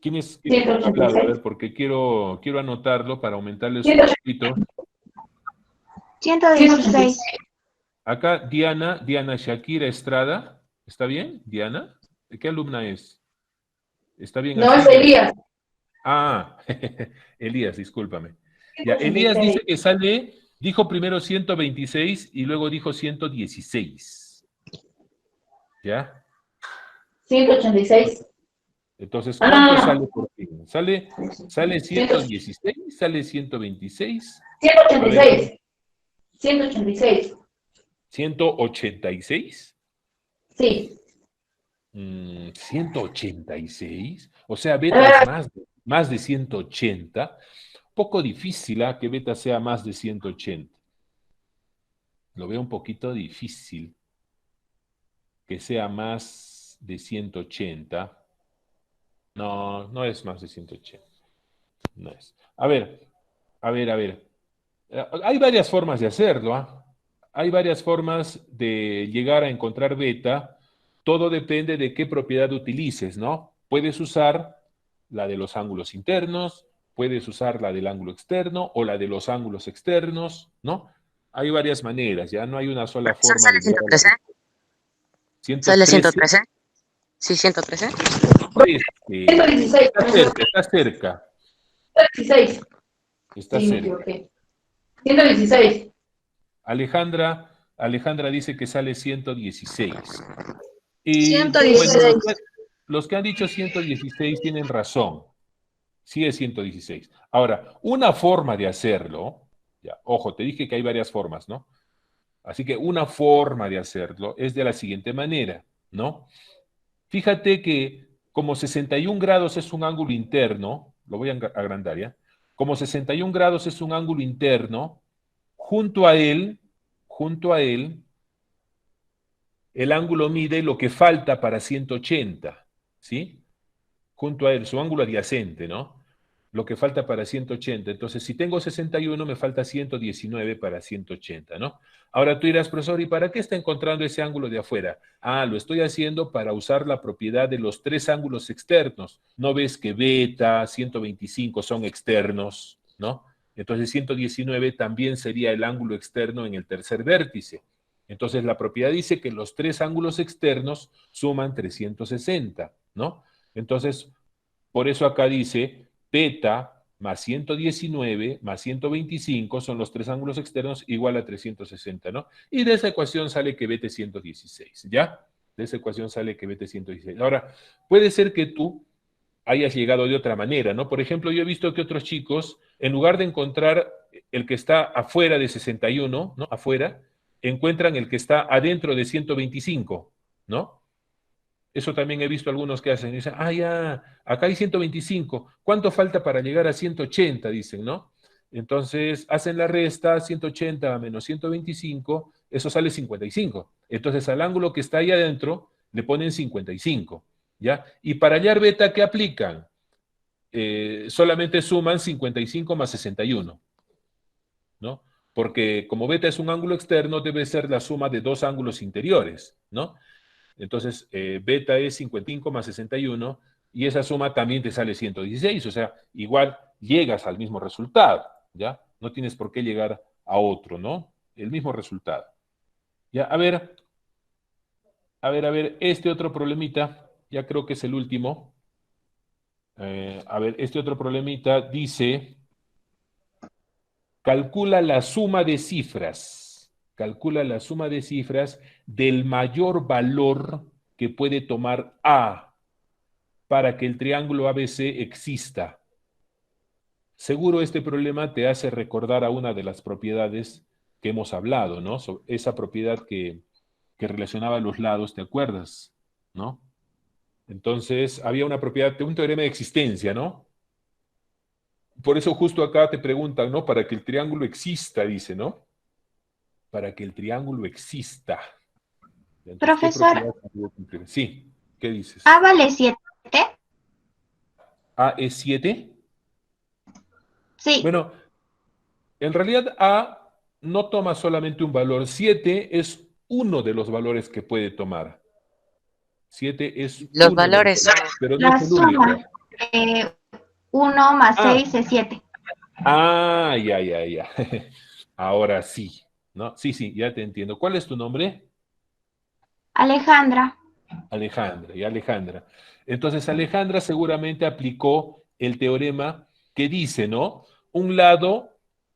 ¿quién ha hablado? A ver, porque quiero anotarlo para aumentarles un poquito. 116. Acá Diana Shakira Estrada. ¿Está bien, Diana? ¿De qué alumna es? ¿Está bien No, así? es Elías. Ah, Elías, discúlpame. Ya, Elías dice que dijo primero 126 y luego dijo 116. ¿Ya? 186. Entonces, ¿cuánto sale por fin? ¿Sale 116? ¿Sale 126? 186. 186. ¿186? Sí. 186. O sea, beta es más de 180. Poco difícil que beta sea más de 180. Lo veo un poquito difícil que sea más de 180. No, no es más de 180. No es. A ver. Hay varias formas de hacerlo, ¿ah? Hay varias formas de llegar a encontrar beta. Todo depende de qué propiedad utilices, ¿no? Puedes usar la de los ángulos internos, puedes usar la del ángulo externo o la de los ángulos externos, ¿no? Hay varias maneras, ya no hay una sola forma ¿Sale de llegar a la 113? ¿Sale 113? Sí, 113. Este, 116. está cerca. 116. Está Sí, me cerca. equivoqué. 116. Alejandra dice que sale 116. Y 116. bueno, los que han dicho 116 tienen razón. Sí es 116. Ahora, una forma de hacerlo, ya, ojo, te dije que hay varias formas, ¿no? Así que una forma de hacerlo es de la siguiente manera, ¿no? Fíjate que como 61 grados es un ángulo interno, lo voy a agrandar, ¿ya? Como 61 grados es un ángulo interno, junto a él, el ángulo mide lo que falta para 180, ¿sí? Junto a él, su ángulo adyacente, ¿no? Lo que falta para 180. Entonces, si tengo 61, me falta 119 para 180, ¿no? Ahora tú dirás, profesor, ¿y para qué está encontrando ese ángulo de afuera? Ah, lo estoy haciendo para usar la propiedad de los tres ángulos externos. ¿No ves que beta, 125 son externos, ¿no? Entonces 119 también sería el ángulo externo en el tercer vértice. Entonces la propiedad dice que los tres ángulos externos suman 360, ¿no? Entonces, por eso acá dice beta más 119 más 125 son los tres ángulos externos igual a 360, ¿no? Y de esa ecuación sale que vete 116, ¿ya? De esa ecuación sale que vete 116. Ahora, puede ser que tú hayas llegado de otra manera, ¿no? Por ejemplo, yo he visto que otros chicos, en lugar de encontrar el que está afuera de 61, ¿no? Afuera, encuentran el que está adentro de 125, ¿no? Eso también he visto algunos que hacen. Dicen, ah, ya, acá hay 125. ¿Cuánto falta para llegar a 180? Dicen, ¿no? Entonces, hacen la resta, 180 menos 125, eso sale 55. Entonces, al ángulo que está ahí adentro, le ponen 55, ¿ya? Y para hallar beta, ¿qué aplican? Solamente suman 55 más 61, ¿no? Porque como beta es un ángulo externo, debe ser la suma de dos ángulos interiores, ¿no? Entonces, beta es 55 más 61 y esa suma también te sale 116, o sea, igual llegas al mismo resultado, ¿ya? No tienes por qué llegar a otro, ¿no? El mismo resultado. Ya, a ver, este otro problemita, ya creo que es el último. A ver, este otro problemita dice, calcula la suma de cifras. Calcula la suma de cifras del mayor valor que puede tomar A para que el triángulo ABC exista. Seguro este problema te hace recordar a una de las propiedades que hemos hablado, ¿no? Esa propiedad que relacionaba los lados, ¿te acuerdas? ¿No? Entonces, había una propiedad, un teorema de existencia, ¿no? Por eso justo acá te preguntan, ¿no? Para que el triángulo exista, dice, ¿no? Para que el triángulo exista. Entonces, Profesor, ¿qué propiedad cumplir? Sí, ¿qué dices? A vale 7. ¿A es 7? Sí, Bueno, en realidad A no toma solamente un valor. 7 es uno de los valores que puede tomar. 7 es Los uno de los valores son valores, pero no la es el único. suma. 1 más Ah, 6 es 7. ya. Ahora sí, ¿no? Sí, ya te entiendo. ¿Cuál es tu nombre? Alejandra. Alejandra, y Alejandra. Entonces, Alejandra seguramente aplicó el teorema que dice, ¿no? Un lado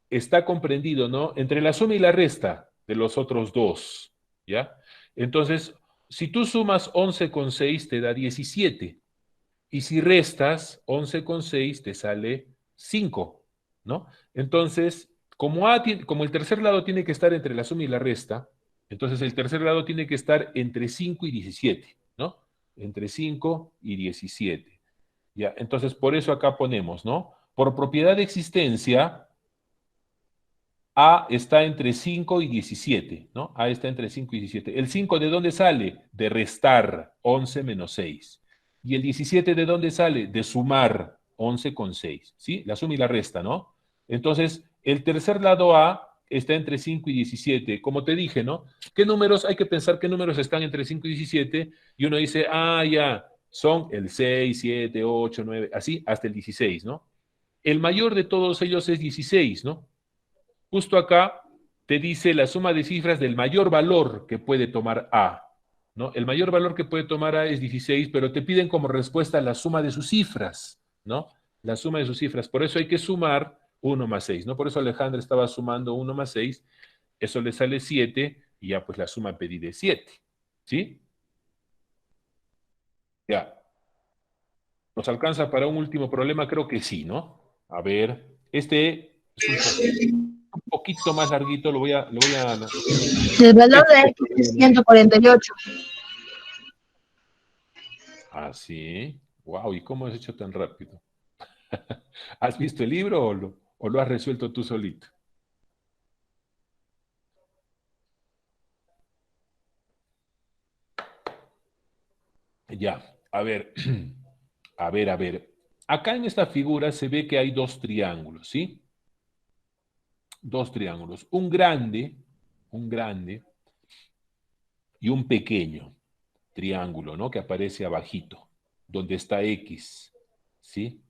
está comprendido, ¿no? Entre la suma y la resta de los otros dos, ¿ya? Entonces, si tú sumas 11 con 6, te da 17. Y si restas 11 con 6, te sale 5, ¿no? Entonces, como el tercer lado tiene que estar entre la suma y la resta, entonces el tercer lado tiene que estar entre 5 y 17, ¿no? Entre 5 y 17. Ya, entonces por eso acá ponemos, ¿no? Por propiedad de existencia, A está entre 5 y 17, ¿no? A está entre 5 y 17. ¿El 5 de dónde sale? De restar 11 menos 6. ¿Y el 17 de dónde sale? De sumar 11 con 6, ¿sí? La suma y la resta, ¿no? Entonces, el tercer lado A está entre 5 y 17. Como te dije, ¿no? ¿Qué números? Hay que pensar qué números están entre 5 y 17. Y uno dice, ah, ya, son el 6, 7, 8, 9, así hasta el 16, ¿no? El mayor de todos ellos es 16, ¿no? Justo acá te dice la suma de cifras del mayor valor que puede tomar A, ¿no? El mayor valor que puede tomar A es 16, pero te piden como respuesta la suma de sus cifras, ¿no? La suma de sus cifras. Por eso hay que sumar 1 más 6, ¿no? Por eso Alejandra estaba sumando 1 más 6, eso le sale 7, y ya pues la suma pedí de 7, ¿sí? Ya. ¿Nos alcanza para un último problema? Creo que sí, ¿no? A ver, este es un poquito más larguito, lo voy a El valor de X es 148. Ah, sí. Wow, ¿y cómo has hecho tan rápido? ¿Has visto el libro o lo has resuelto tú solito? Ya, a ver, a ver. Acá en esta figura se ve que hay dos triángulos, ¿sí? Dos triángulos. Un grande y un pequeño triángulo, ¿no? Que aparece abajito, donde está X, ¿sí?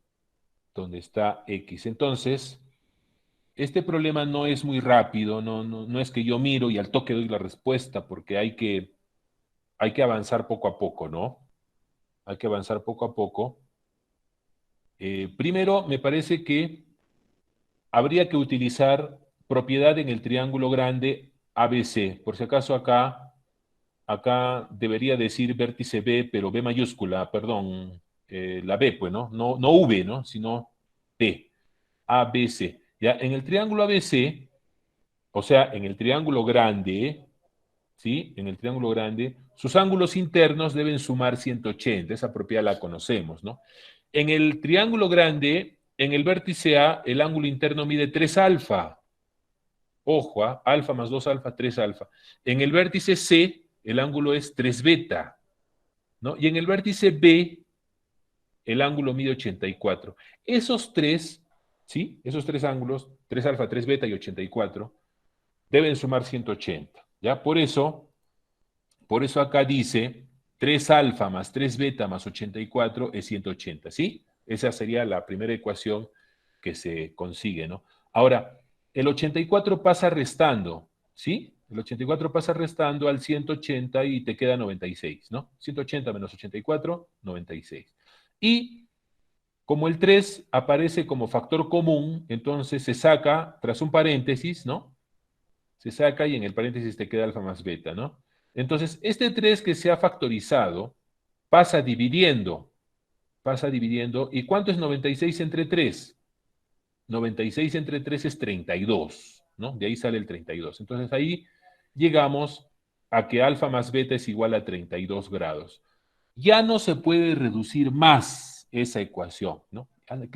Donde está X. Entonces, este problema no es muy rápido, no es que yo miro y al toque doy la respuesta, porque hay que avanzar poco a poco, ¿no? Hay que avanzar poco a poco. Primero, me parece que habría que utilizar propiedad en el triángulo grande ABC. Por si acaso acá debería decir vértice B, pero B mayúscula, perdón, la B, pues, ¿no? No V, ¿no? Sino B, ABC. Ya, en el triángulo ABC, o sea, en el triángulo grande, ¿sí? En el triángulo grande, sus ángulos internos deben sumar 180, esa propiedad la conocemos, ¿no? En el triángulo grande, en el vértice A, el ángulo interno mide 3 alfa. Ojo, alfa más 2 alfa, 3 alfa. En el vértice C, el ángulo es 3 beta, ¿no? Y en el vértice B, el ángulo mide 84. Esos tres, ¿sí? Esos tres ángulos, 3 alfa, 3 beta y 84, deben sumar 180, ¿ya? Por eso acá dice 3 alfa más 3 beta más 84 es 180, ¿sí? Esa sería la primera ecuación que se consigue, ¿no? Ahora, el 84 pasa restando, ¿sí? El 84 pasa restando al 180 y te queda 96, ¿no? 180 menos 84, 96. Y como el 3 aparece como factor común, entonces se saca, tras un paréntesis, ¿no? Se saca y en el paréntesis te queda alfa más beta, ¿no? Entonces, este 3 que se ha factorizado pasa dividiendo. ¿Y cuánto es 96 entre 3? 96 entre 3 es 32, ¿no? De ahí sale el 32. Entonces, ahí llegamos a que alfa más beta es igual a 32 grados. Ya no se puede reducir más esa ecuación, ¿no?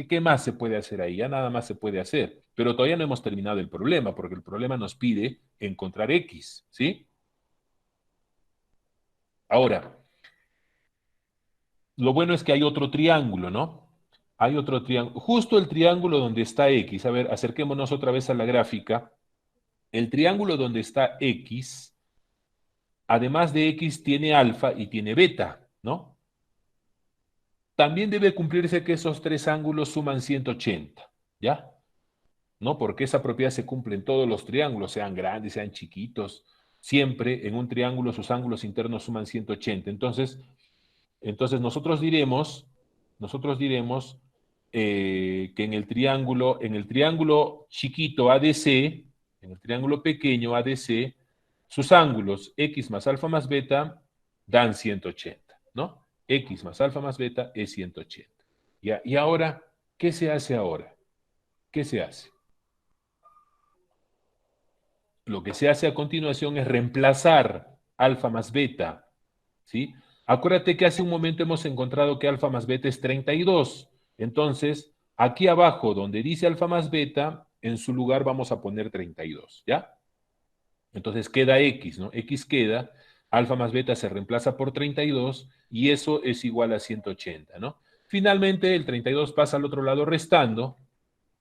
¿Qué más se puede hacer ahí? Ya nada más se puede hacer. Pero todavía no hemos terminado el problema, porque el problema nos pide encontrar X, ¿sí? Ahora, lo bueno es que hay otro triángulo, ¿no? Hay otro triángulo, justo el triángulo donde está X. A ver, acerquémonos otra vez a la gráfica. El triángulo donde está X, además de X, tiene alfa y tiene beta, ¿no? También debe cumplirse que esos tres ángulos suman 180, ¿ya? ¿No? Porque esa propiedad se cumple en todos los triángulos, sean grandes, sean chiquitos. Siempre en un triángulo sus ángulos internos suman 180. Entonces nosotros diremos que en el triángulo chiquito ADC, en el triángulo pequeño ADC, sus ángulos X más alfa más beta dan 180, ¿no? X más alfa más beta es 180. ¿Ya? Y ahora, ¿qué se hace ahora? ¿Qué se hace? Lo que se hace a continuación es reemplazar alfa más beta, ¿sí? Acuérdate que hace un momento hemos encontrado que alfa más beta es 32. Entonces, aquí abajo, donde dice alfa más beta, en su lugar vamos a poner 32, ¿ya? Entonces queda X, ¿no? X queda, alfa más beta se reemplaza por 32 y eso es igual a 180, ¿no? Finalmente, el 32 pasa al otro lado restando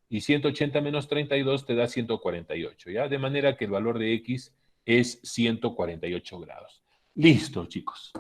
y 180 menos 32 te da 148, ¿ya? De manera que el valor de X es 148 grados. Listo, chicos.